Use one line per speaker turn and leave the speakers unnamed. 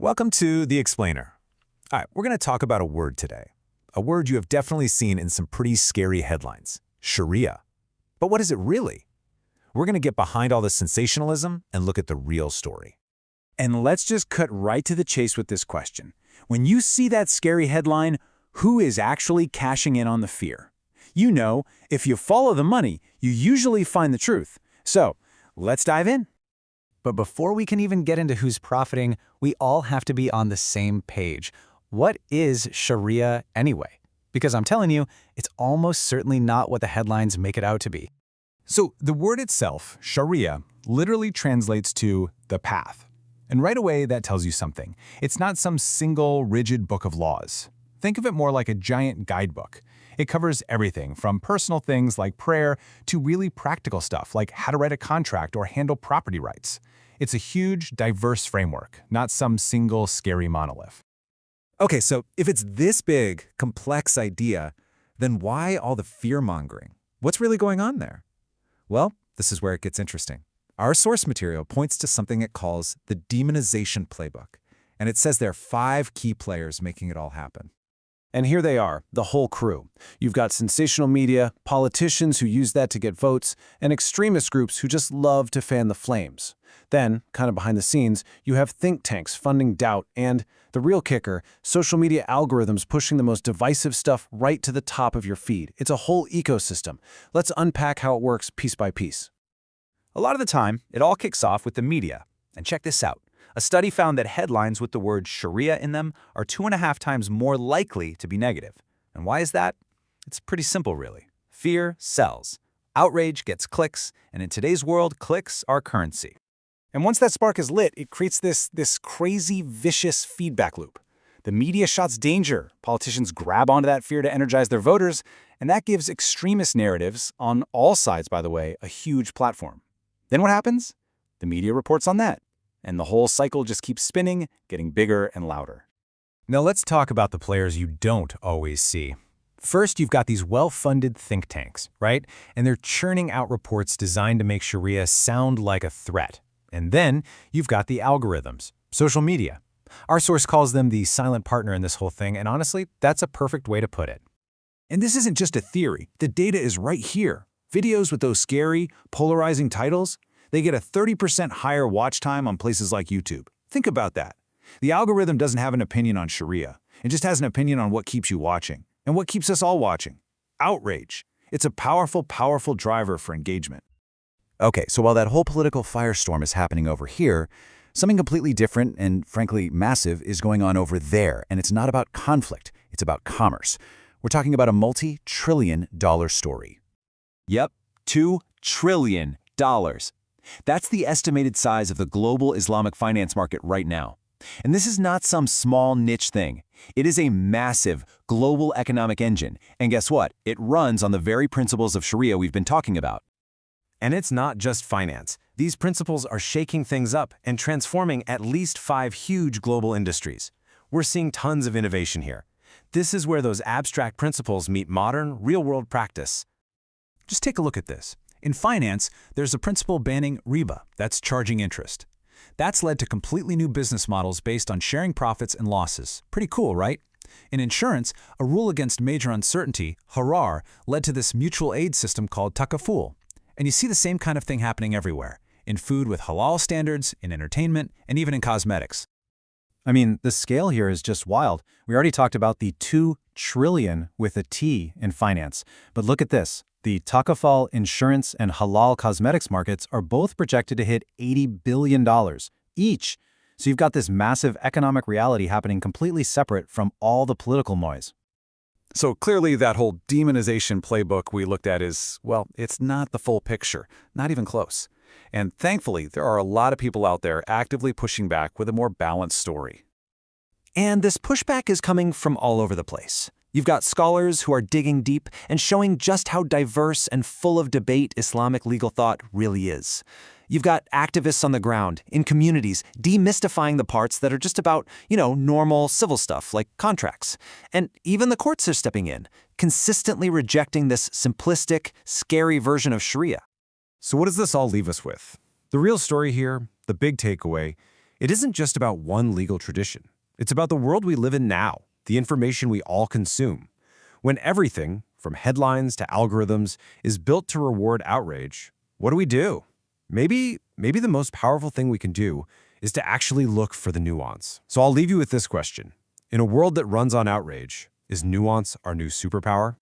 Welcome to The Explainer. All right, we're going to talk about a word today. A word you have definitely seen in some pretty scary headlines, Sharia. But what is it really? We're going to get behind all the sensationalism and look at the real story.
And let's just cut right to the chase with this question. When you see that scary headline, who is actually cashing in on the fear? You know, if you follow the money, you usually find the truth. So, let's dive in.
But before we can even get into who's profiting, we all have to be on the same page. What is Sharia anyway? Because I'm telling you, it's almost certainly not what the headlines make it out to be.
So the word itself, Sharia, literally translates to the path. And right away, that tells you something. It's not some single, rigid book of laws. Think of it more like a giant guidebook. It covers everything from personal things like prayer to really practical stuff like how to write a contract or handle property rights. It's a huge, diverse framework, not some single, scary monolith.
Okay, so if it's this big, complex idea, then why all the fear-mongering? What's really going on there? Well, this is where it gets interesting. Our source material points to something it calls the demonization playbook, and it says there are 5 key players making it all happen.
And here they are, the whole crew. You've got sensational media, politicians who use that to get votes, and extremist groups who just love to fan the flames. Then, kind of behind the scenes, you have think tanks funding doubt and, the real kicker, social media algorithms pushing the most divisive stuff right to the top of your feed. It's a whole ecosystem. Let's unpack how it works piece by piece.
A lot of the time, it all kicks off with the media. And check this out. A study found that headlines with the word Sharia in them are 2.5 times more likely to be negative. And why is that? It's pretty simple, really. Fear sells. Outrage gets clicks, and in today's world, clicks are currency.
And once that spark is lit, it creates this crazy, vicious feedback loop. The media shouts danger, politicians grab onto that fear to energize their voters, and that gives extremist narratives, on all sides, by the way, a huge platform. Then what happens? The media reports on that. And the whole cycle just keeps spinning, getting bigger and louder.
Now let's talk about the players you don't always see. First, you've got these well-funded think tanks, right? And they're churning out reports designed to make Sharia sound like a threat. And then you've got the algorithms, social media. Our source calls them the silent partner in this whole thing, and honestly, that's a perfect way to put it.
And this isn't just a theory. The data is right here. Videos with those scary, polarizing titles, they get a 30% higher watch time on places like YouTube. Think about that. The algorithm doesn't have an opinion on Sharia. It just has an opinion on what keeps you watching. And what keeps us all watching? Outrage. It's a powerful, powerful driver for engagement.
Okay, so while that whole political firestorm is happening over here, something completely different and, frankly, massive is going on over there. And it's not about conflict. It's about commerce. We're talking about a multi-trillion-dollar story.
Yep, $2 trillion. That's the estimated size of the global Islamic finance market right now. And this is not some small niche thing. It is a massive global economic engine. And guess what? It runs on the very principles of Sharia we've been talking about.
And it's not just finance. These principles are shaking things up and transforming at least 5 huge global industries. We're seeing tons of innovation here. This is where those abstract principles meet modern, real-world practice. Just take a look at this. In finance, there's a principle banning riba, that's charging interest. That's led to completely new business models based on sharing profits and losses. Pretty cool, right? In insurance, a rule against major uncertainty, harar, led to this mutual aid system called takaful. And you see the same kind of thing happening everywhere, in food with halal standards, in entertainment, and even in cosmetics.
I mean, the scale here is just wild. We already talked about the 2 trillion with a T in finance. But look at this. The takaful insurance and halal cosmetics markets are both projected to hit $80 billion each. So you've got this massive economic reality happening completely separate from all the political noise.
So clearly that whole demonization playbook we looked at is, well, it's not the full picture, not even close. And thankfully, there are a lot of people out there actively pushing back with a more balanced story.
And this pushback is coming from all over the place. You've got scholars who are digging deep and showing just how diverse and full of debate Islamic legal thought really is. You've got activists on the ground, in communities, demystifying the parts that are just about, normal civil stuff like contracts. And even the courts are stepping in, consistently rejecting this simplistic, scary version of Sharia.
So what does this all leave us with? The real story here, the big takeaway, It isn't just about one legal tradition. It's about the world we live in now, the information we all consume. When everything, from headlines to algorithms, is built to reward outrage, what do we do? Maybe the most powerful thing we can do is to actually look for the nuance. So I'll leave you with this question. In a world that runs on outrage, is nuance our new superpower?